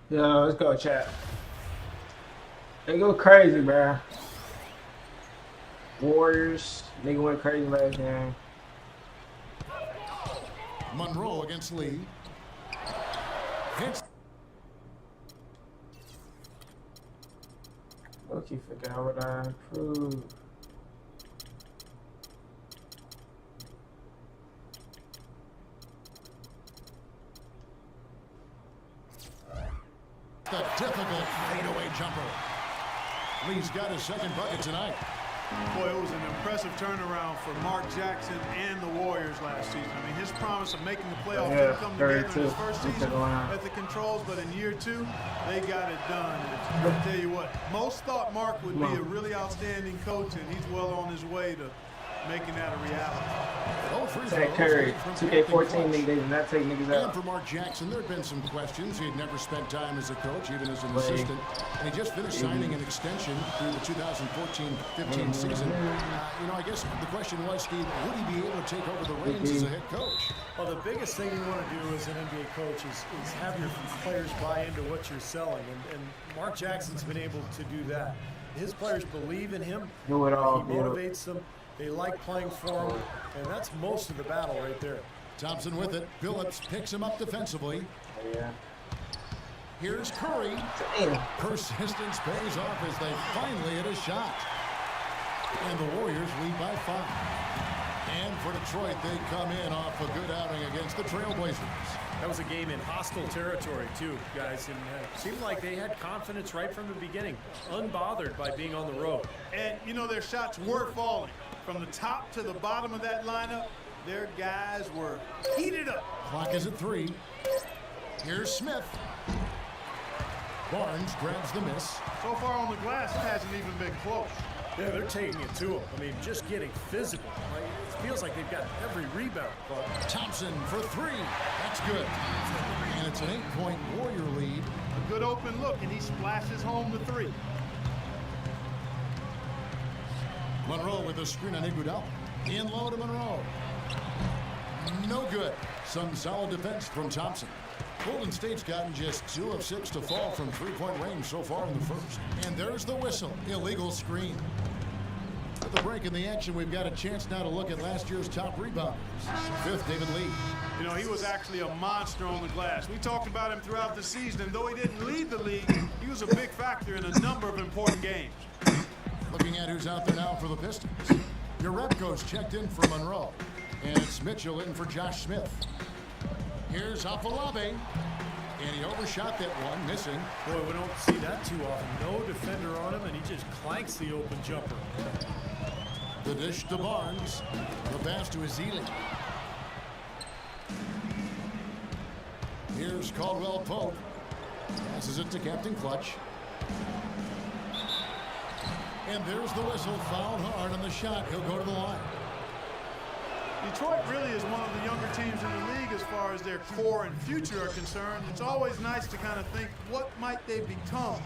Yeah, let's go, chat. They go crazy, bro. Warriors, nigga went crazy last game. Monroe against Lee. Hits. Loki forgot what I improved. The difficult fadeaway jumper. Lee's got his second bucket tonight. Boy, it was an impressive turnaround for Mark Jackson and the Warriors last season. I mean, his promise of making the playoffs didn't come together in his first season at the controls, but in year two, they got it done. And I'll tell you what, most thought Mark would be a really outstanding coach, and he's well on his way to making that a reality. Zach Curry, 2K14 niggas did not take niggas And out. for Mark Jackson, there had been some questions. He had never spent time as a coach, even as an assistant. And he just finished signing an extension through the 2014-15 season. You know, I guess the question was, Steve, would he be able to take over the reins as a head coach? Well, the biggest thing you want to do as an NBA coach is have your players buy into what you're selling. And Mark Jackson's been able to do that. His players believe in him. Do it all, He motivates them. They like playing for him, and that's most of the battle right there. Thompson with it. Billups picks him up defensively. Yeah. Here's Curry. Damn. Persistence pays off as they finally hit a shot. And the Warriors lead by 5. And for Detroit, they come in off a good outing against the Trailblazers. That was a game in hostile territory, too, guys. And it seemed like they had confidence right from the beginning, unbothered by being on the road. And, you know, their shots were falling. From the top to the bottom of that lineup, their guys were heated up. Clock is at 3. Here's Smith. Barnes grabs the miss. So far on the glass, it hasn't even been close. Yeah, they're taking it to him. I mean, just getting physical. Right? It feels like they've got every rebound. But Thompson for 3. That's good. And it's an 8-point Warrior lead. A good open look, and he splashes home the 3. Monroe with a screen on Iguodala. In low to Monroe. No good. Some solid defense from Thompson. Golden State's gotten just 2 of 6 to fall from three-point range so far in the first. And there's the whistle. Illegal screen. At the break in the action, we've got a chance now to look at last year's top rebounders. 5th, David Lee. You know, he was actually a monster on the glass. We talked about him throughout the season, and though he didn't lead the league, he was a big factor in a number of important games. Looking at who's out there now for the Pistons. Jerebko's checked in for Monroe. And it's Mitchell in for Josh Smith. Here's Afolabi. And he overshot that one, missing. boy, we don't see that too often. No defender on him, and he just clanks the open jumper. The dish to Barnes. The pass to Ezeli. Here's Caldwell Pope. Passes it to Captain Clutch. And there's the whistle. Fouled hard on the shot. He'll go to the line. Detroit really is one of the younger teams in the league as far as their core and future are concerned. It's always nice to kind of think, what might they become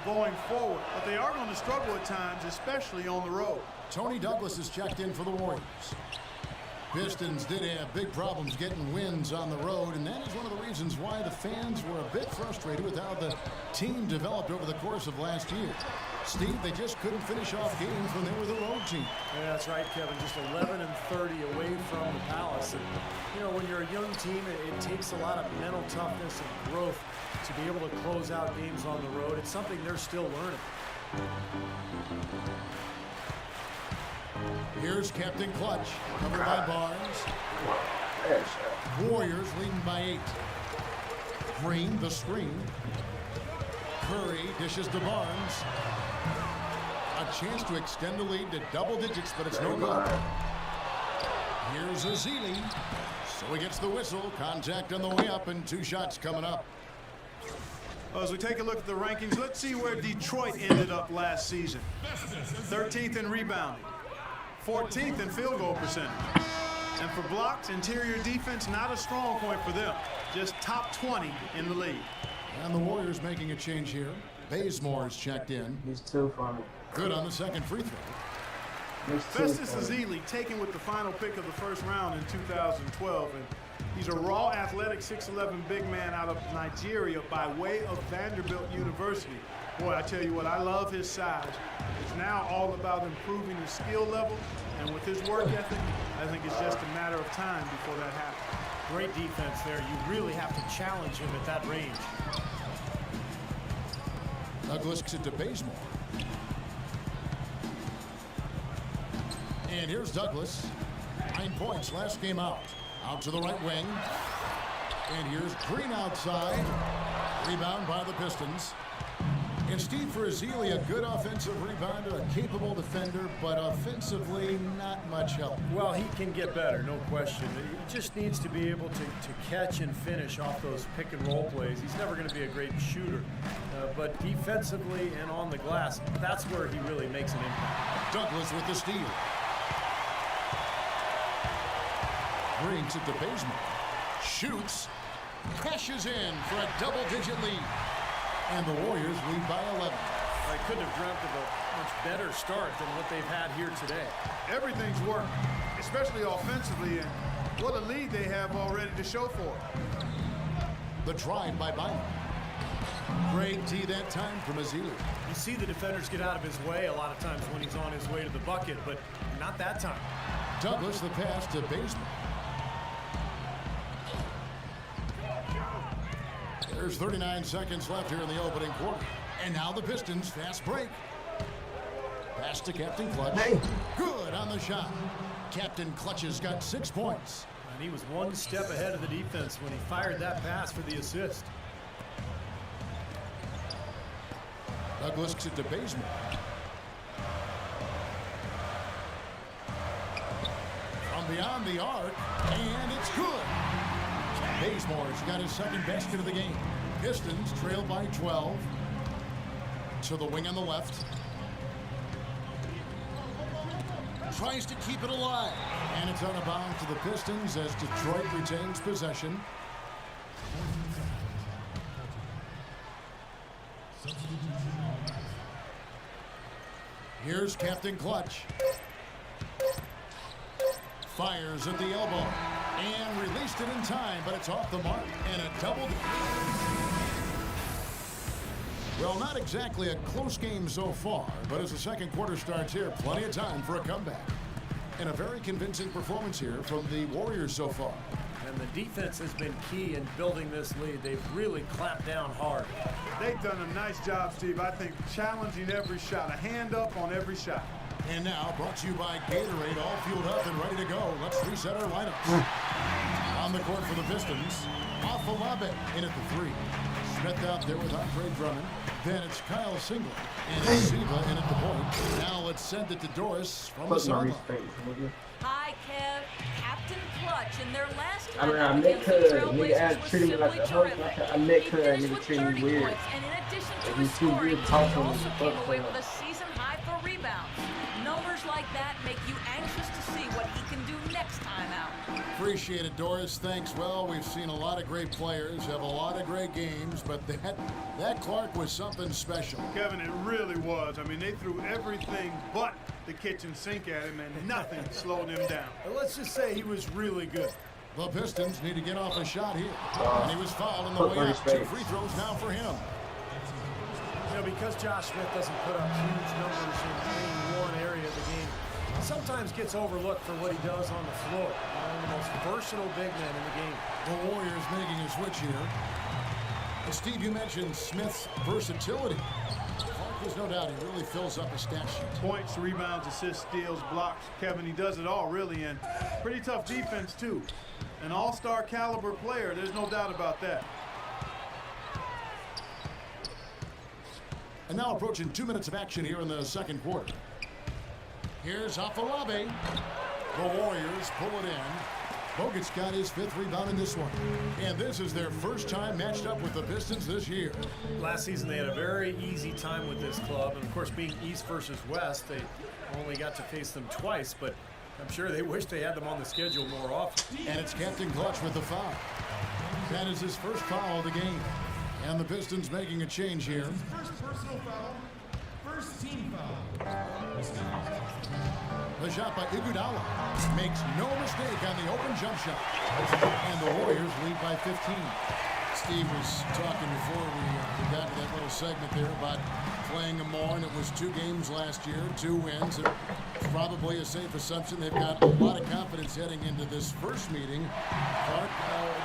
going forward? But they are going to struggle at times, especially on the road. Tony Douglas is checked in for the Warriors. Pistons did have big problems getting wins on the road, and that is one of the reasons why the fans were a bit frustrated with how the team developed over the course of last year. Steve, they just couldn't finish off games when they were the road team. Yeah, that's right, Kevin. Just 11 and 30 away from the Palace. And, you know, when you're a young team, it takes a lot of mental toughness and growth to be able to close out games on the road. It's something they're still learning. Here's Captain Clutch, covered by Barnes. Warriors leading by 8. Green, the screen. Curry dishes to Barnes. A chance to extend the lead to double digits, but it's no good. Here's Ezeli. So he gets the whistle. Contact on the way up, and 2 shots coming up. Well, as we take a look at the rankings, let's see where Detroit ended up last season. 13th in rebounding. 14th in field goal percentage. And for blocks, interior defense, not a strong point for them. Just top 20 in the league. And the Warriors making a change here. Bazemore's checked in. He's 2 for me. Good on the second free throw. Festus Ezeli taken with the final pick of the first round in 2012. And he's a raw, athletic, 6'11" big man out of Nigeria by way of Vanderbilt University. Boy, I tell you what, I love his size. It's now all about improving his skill level, and with his work ethic, I think it's just a matter of time before that happens. Great defense there. You really have to challenge him at that range. Douglas gets it to Bazemore. And here's Douglas. 9 points last game out. Out to the right wing. And here's Green outside. Rebound by the Pistons. And Steve, for Ezeli, a good offensive rebounder, a capable defender, but offensively not much help. Well, he can get better, no question. He just needs to be able to catch and finish off those pick and roll plays. He's never going to be a great shooter, but defensively and on the glass, that's where he really makes an impact. Douglas with the steal. Brings it to Bazemore. Shoots. Cashes in for a double-digit lead. And the Warriors lead by 11. I couldn't have dreamt of a much better start than what they've had here today. Everything's working, especially offensively, and what a lead they have already to show for it. The drive by Bynum. Great D that time from Ezeli. You see the defenders get out of his way a lot of times when he's on his way to the bucket, but not that time. Douglas the pass to Bazemore. There's 39 seconds left here in the opening quarter. And now the Pistons fast break. Pass to Captain Clutch. Hey. Good on the shot. Captain Clutch has got 6 points. And he was one step ahead of the defense when he fired that pass for the assist. Douglas gets it to Bazemore. From beyond the arc, and it's good. Bazemore's got his second basket of the game. Pistons trail by 12. To the wing on the left. Tries to keep it alive. And it's out of bounds to the Pistons as Detroit retains possession. Here's Captain Clutch. Fires at the elbow. And released it in time, but it's off the mark. And a double. Well, not exactly a close game so far, but as the second quarter starts here, plenty of time for a comeback. And a very convincing performance here from the Warriors so far. And the defense has been key in building this lead. They've really clamped down hard. They've done a nice job, Steve. I think challenging every shot, a hand up on every shot. And now, brought to you by Gatorade, all fueled up and ready to go. Let's reset our lineups. On the court for the Pistons, Afolabi in at the 3. Smith out there with Andre Drummond. Then it's Kyle Singler and Siva in at the point. Now let's send it to Doris from the sideline. Hi, Kev. Captain Clutch in their last I mean, I met her, nigga treated me like a host. I met her and nigga treated me weird. And in addition to It his was too scoring, weird he talking also with came the away fuck with a season high for rebounds. Numbers like that make you anxious to see what he can do next time out. Appreciate it, Doris. Thanks. Well, we've seen a lot of great players, have a lot of great games, but that Clark was something special. Kevin, it really was. I mean, they threw everything but the kitchen sink at him, and nothing slowed him down. But let's just say he was really good. The Pistons need to get off a shot here. And he was fouled on the way out. 2 free throws now for him. You know, because Josh Smith doesn't put up huge numbers in any one area of the game, he sometimes gets overlooked for what he does on the floor. One of the most versatile big men in the game. The Warriors making a switch here. And Steve, you mentioned Smith's versatility. There's no doubt he really fills up a stat sheet. Points, rebounds, assists, steals, blocks. Kevin, he does it all, really, and pretty tough defense, too. An all-star caliber player, there's no doubt about that. And now approaching 2 minutes of action here in the second quarter. Here's Afolabi. The Warriors pull it in. Bogut's got his 5th rebound in this one. And this is their first time matched up with the Pistons this year. Last season they had a very easy time with this club. And of course, being East versus West, they only got to face them twice. But I'm sure they wish they had them on the schedule more often. And it's Captain Clutch with the foul. That is his first foul of the game. And the Pistons making a change here. First personal foul. First team foul. The shot by Iguodala makes no mistake on the open jump shot. And the Warriors lead by 15. Steve was talking before we got to that little segment there about playing them more, and it was 2 games last year, 2 wins. It's probably a safe assumption they've got a lot of confidence heading into this first meeting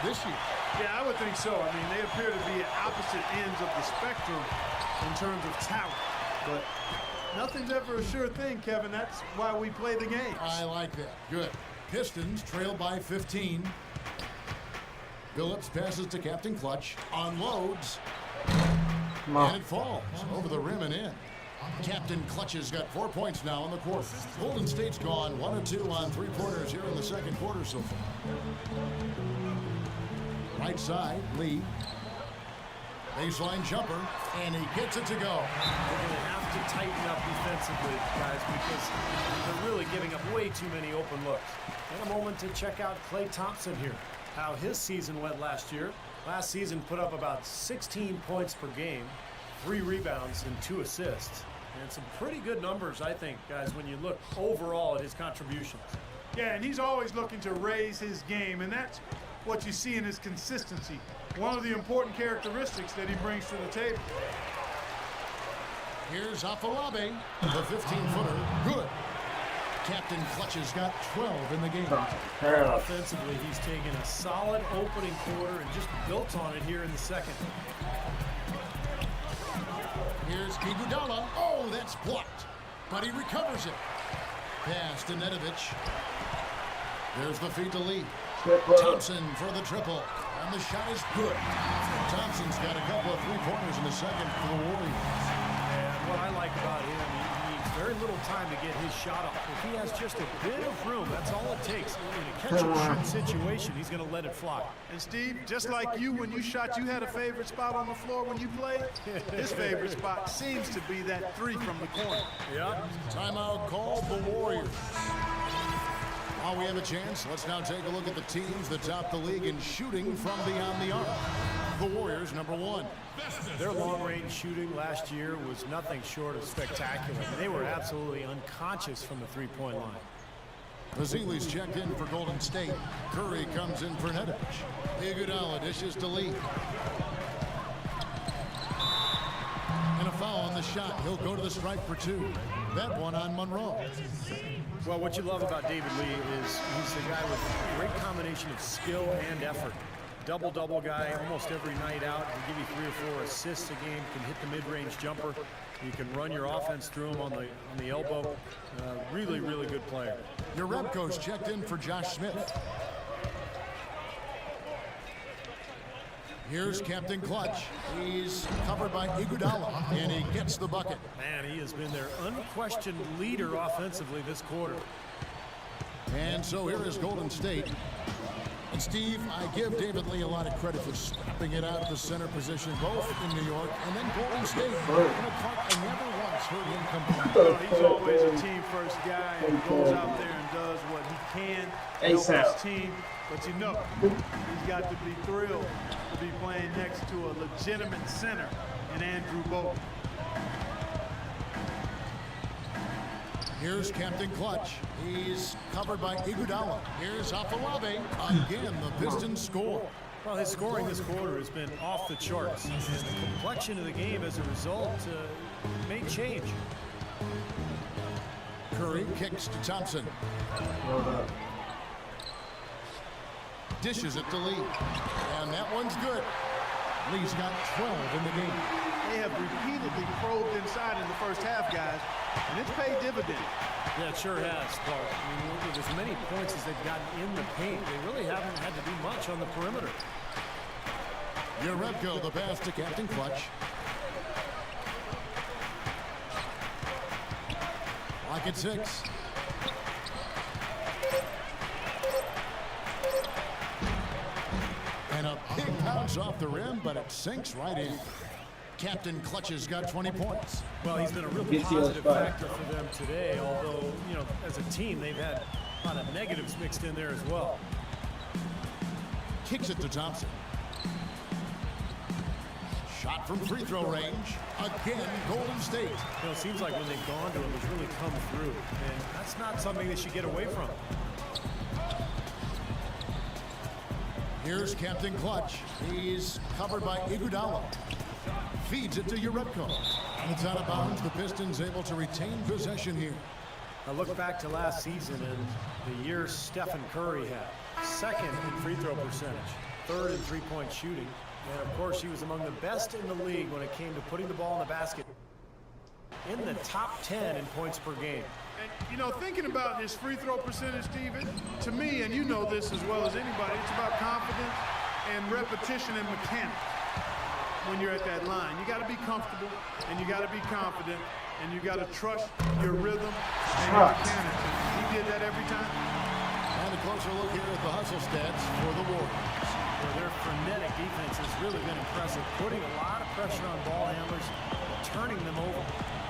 this year. Yeah, I would think so. I mean, they appear to be at opposite ends of the spectrum in terms of talent. But nothing's ever a sure thing, Kevin. That's why we play the game. I like that. Good. Pistons trail by 15. Phillips passes to Captain Clutch. Unloads. And it falls over the rim and in. Captain Clutch has got 4 points now in the quarter. Golden State's gone 1 of 2 on 3-pointers here in the second quarter so far. Right side, Lee. Baseline jumper, and he gets it to go. They're going to have to tighten up defensively, guys, because they're really giving up way too many open looks. And a moment to check out Klay Thompson here, how his season went last year. Last season put up about 16 points per game, 3 rebounds, and 2 assists. And some pretty good numbers, I think, guys, when you look overall at his contributions. Yeah, and he's always looking to raise his game, and that's what you see in his consistency. One of the important characteristics that he brings to the table. Here's Afolabi, the 15-footer. Good. Captain Clutch has got 12 in the game. Offensively, he's taken a solid opening quarter and just built on it here in the second. Here's Iguodala. Oh, that's blocked, but he recovers it. Pass to Nedovic. There's the feed to Lee. Thompson for the triple, and the shot is good. Thompson's got a couple of 3-pointers in the second for the Warriors. And what I like about him, he needs very little time to get his shot off. If he has just a bit of room, that's all it takes. In a catch-and-shoot situation, he's going to let it fly. And Steve, just like you, when you shot, you had a favorite spot on the floor when you played. His favorite spot seems to be that 3 from the corner. Yeah. Timeout called the Warriors. While we have a chance, let's now take a look at the teams that top the league in shooting from beyond the arc. The Warriors, number 1. Their long-range shooting last year was nothing short of spectacular. They were absolutely unconscious from the 3-point line. Vasili's checked in for Golden State. Curry comes in for Nedovic. Iguodala dishes to Lee. And a foul on the shot. He'll go to the stripe for 2. That one on Monroe. Well, what you love about David Lee is he's a guy with a great combination of skill and effort. Double-double guy almost every night out. He'll give you 3 or 4 assists a game, can hit the mid-range jumper. You can run your offense through him on the elbow. Really, really good player. Your rep coach checked in for Josh Smith. Here's Captain Clutch. He's covered by Iguodala, and he gets the bucket. Man, he has been their unquestioned leader offensively this quarter. And so here is Golden State. And Steve, I give David Lee a lot of credit for snapping it out of the center position, both in New York and then Golden State. I never once heard him complain. Well, he's always a team-first guy and goes out there and does what he can to help his team. But you know, he's got to be thrilled to be playing next to a legitimate center in Andrew Bogut. Here's Captain Clutch. He's covered by Iguodala. Here's Afolabi. Again, the Pistons score. Well, his scoring this quarter has been off the charts. And the complexion of the game as a result may change. Curry kicks to Thompson. Dishes it to Lee. And that one's good. Lee's got 12 in the game. They have repeatedly probed inside in the first half, guys, and it's paid dividends. Yeah, it sure has, Clark. I mean, look at as many points as they've gotten in the paint. They really haven't had to do much on the perimeter. Jerebko, the pass to Captain Clutch. Lock at 6. And a big bounce off the rim, but it sinks right in. Captain Clutch has got 20 points. Well, he's been a real positive factor for them today, although, you know, as a team, they've had a lot of negatives mixed in there as well. Kicks it to Thompson. Shot from free throw range. Again, Golden State. You know, it seems like when they've gone to him, it's really come through. And that's not something they should get away from. Here's Captain Clutch. He's covered by Iguodala. Feeds it to Jerebko. It's out of bounds. The Pistons able to retain possession here. I look back to last season and the year Stephen Curry had. Second in free throw percentage. Third in three-point shooting. And, of course, he was among the best in the league when it came to putting the ball in the basket. In the top 10 in points per game. And, you know, thinking about his free throw percentage, Steven, to me, and you know this as well as anybody, it's about confidence and repetition and mechanics when you're at that line. You got to be comfortable, and you got to be confident, and you got to trust your rhythm and your mechanics. And he did that every time. And a closer look here at the hustle stats for the Warriors. Where their frenetic defense has really been impressive, putting a lot of pressure on ball handlers, turning them over.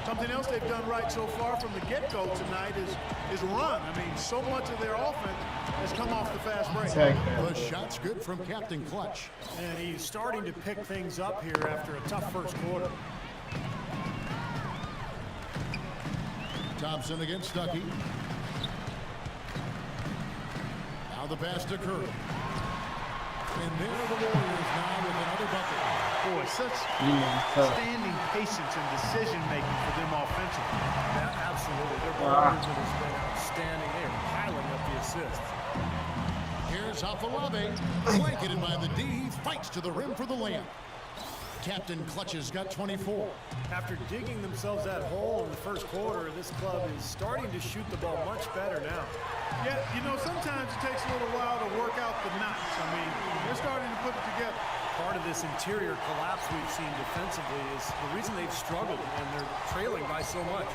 Something else they've done right so far from the get-go tonight is run. I mean, so much of their offense has come off the fast break. The shot's good from Captain Clutch. And he's starting to pick things up here after a tough first quarter. Thompson against Stuckey. Now the pass to Curry. And there are the Warriors now with another bucket. Boy, such standing patience and decision-making for them offensively. Yeah, absolutely. Their ball movement has been outstanding. They are piling up the assists. Here's Afolabi, blanketed by the D. He fights to the rim for the layup. Captain Clutch's got 24. After digging themselves that hole in the first quarter, this club is starting to shoot the ball much better now. Yeah, you know, sometimes it takes a little while to work out the knots. I mean, they're starting to put it together. Part of this interior collapse we've seen defensively is the reason they've struggled, and they're trailing by so much.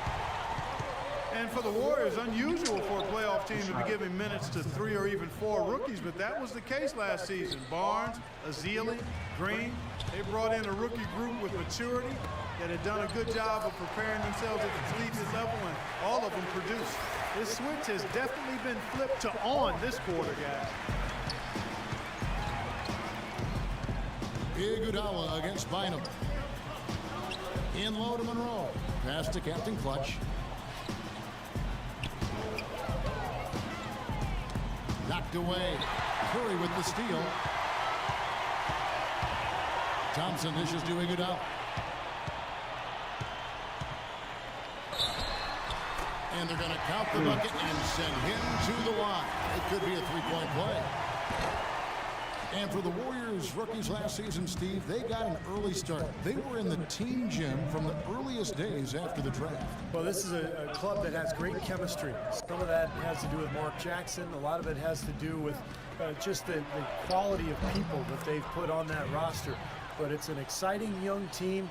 And for the Warriors, unusual for a playoff team to be giving minutes to 3 or even 4 rookies, but that was the case last season. Barnes, Ezeli, Green, they brought in a rookie group with maturity that had done a good job of preparing themselves at the collegiate level, and all of them produced. This switch has definitely been flipped to on this quarter, guys. Iguodala against Bynum. In low to Monroe. Pass to Captain Clutch. Knocked away. Curry with the steal. Thompson dishes to Iguodala. And they're going to count the bucket and send him to the line. It could be a three-point play. And for the Warriors rookies last season, Steve, they got an early start. They were in the team gym from the earliest days after the draft. Well, this is a club that has great chemistry. Some of that has to do with Mark Jackson. A lot of it has to do with just the quality of people that they've put on that roster. But it's an exciting young team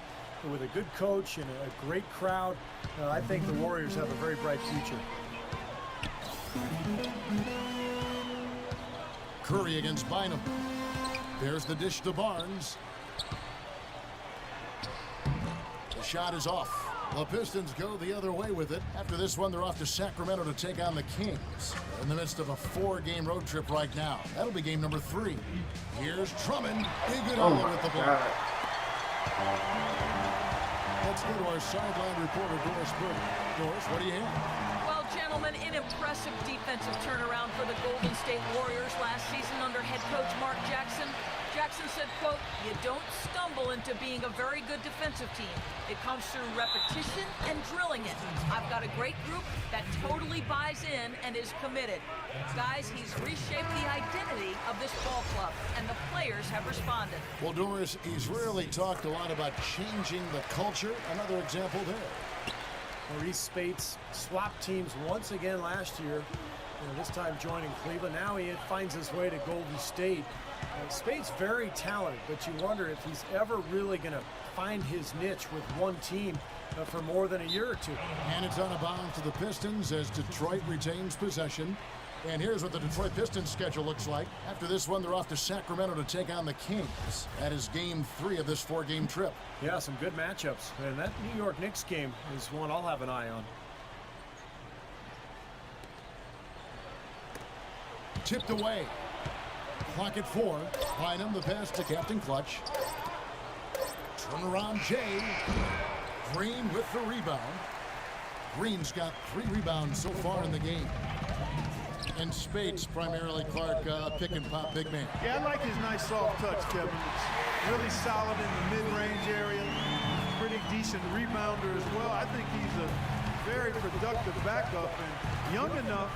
with a good coach and a great crowd. I think the Warriors have a very bright future. Curry against Bynum. There's the dish to Barnes. The shot is off. The Pistons go the other way with it. After this one, they're off to Sacramento to take on the Kings. They're in the midst of a 4-game road trip right now. That'll be game number 3. Here's Drummond. Iguodala with the ball. Let's go to our sideline reporter, Doris Burke. Doris, what do you have? Well, gentlemen, an impressive defensive turnaround for the Golden State Warriors last season under head coach Mark Jackson. Jackson said, quote, "You don't stumble into being a very good defensive team. It comes through repetition and drilling it. I've got a great group that totally buys in and is committed. Guys, he's reshaped the identity of this ball club, and the players have responded." Well, Doris, he's rarely talked a lot about changing the culture. Another example there. Maurice Spates swapped teams once again last year, this time joining Cleveland. Now he finds his way to Golden State. Spates very talented, but you wonder if he's ever really going to find his niche with one team for more than a year or two. And it's on a bounce to the Pistons as Detroit retains possession. And here's what the Detroit Pistons schedule looks like. After this one, they're off to Sacramento to take on the Kings. That is game 3 of this 4-game trip. Yeah, some good matchups. And that New York Knicks game is one I'll have an eye on. Tipped away. Clock at 4. Bynum, the pass to Captain Clutch. Turnaround Jay. Green with the rebound. Green's got 3 rebounds so far in the game. And Spates, primarily Clark, pick and pop big man. Yeah, I like his nice soft touch, Kevin. It's really solid in the mid-range area. Pretty decent rebounder as well. I think he's a very productive backup and young enough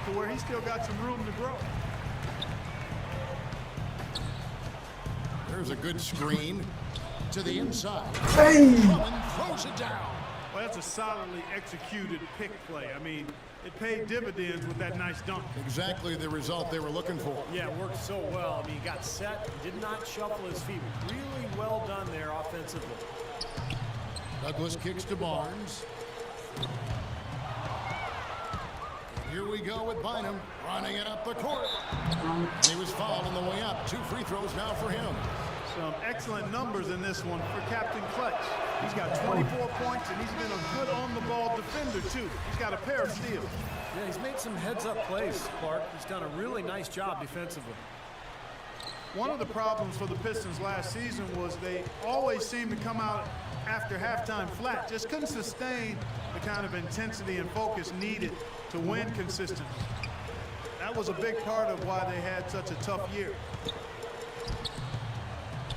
to where he's still got some room to grow. There's a good screen to the inside. Hey! Drummond throws it down. Well, that's a solidly executed pick play. I mean, it paid dividends with that nice dunk. Exactly the result they were looking for. Yeah, it worked so well. I mean, he got set, did not shuffle his feet. Really well done there offensively. Douglas kicks to Barnes. And here we go with Bynum running it up the court. And he was fouled on the way up. 2 free throws now for him. Some excellent numbers in this one for Captain Clutch. He's got 24 points, and he's been a good on-the-ball defender, too. He's got a pair of steals. Yeah, he's made some heads-up plays, Clark. He's done a really nice job defensively. One of the problems for the Pistons last season was they always seemed to come out after halftime flat. Just couldn't sustain the kind of intensity and focus needed to win consistently. That was a big part of why they had such a tough year.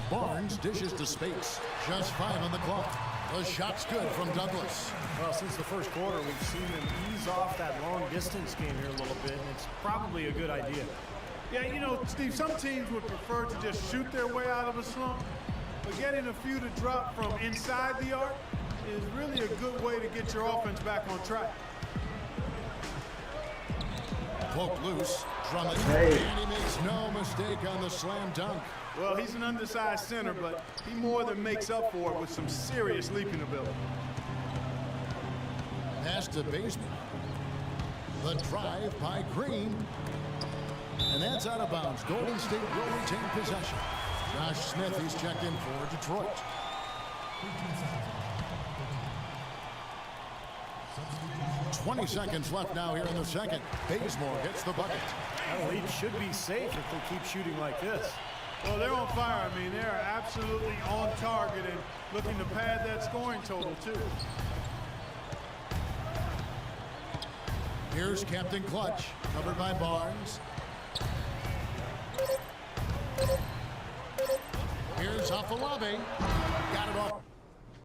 Barnes dishes to Spates. Just 5 on the clock. The shot's good from Douglas. Well, since the first quarter, we've seen them ease off that long-distance game here a little bit, and it's probably a good idea. Yeah, you know, Steve, some teams would prefer to just shoot their way out of a slump, but getting a few to drop from inside the arc is really a good way to get your offense back on track. Poked loose. Drummond. Hey. And he makes no mistake on the slam dunk. Well, he's an undersized center, but he more than makes up for it with some serious leaping ability. Pass to Baseman. The drive by Green. And that's out of bounds. Golden State will retain possession. Josh Smith, he's checked in for Detroit. "20 seconds left now here in the second. Bazemore gets the bucket. That lead should be safe if they keep shooting like this. Well, they're on fire. I mean, they're absolutely on target and looking to pad that scoring total, too. Here's Captain Clutch, covered by Barnes. Here's Afolabi. Got it off.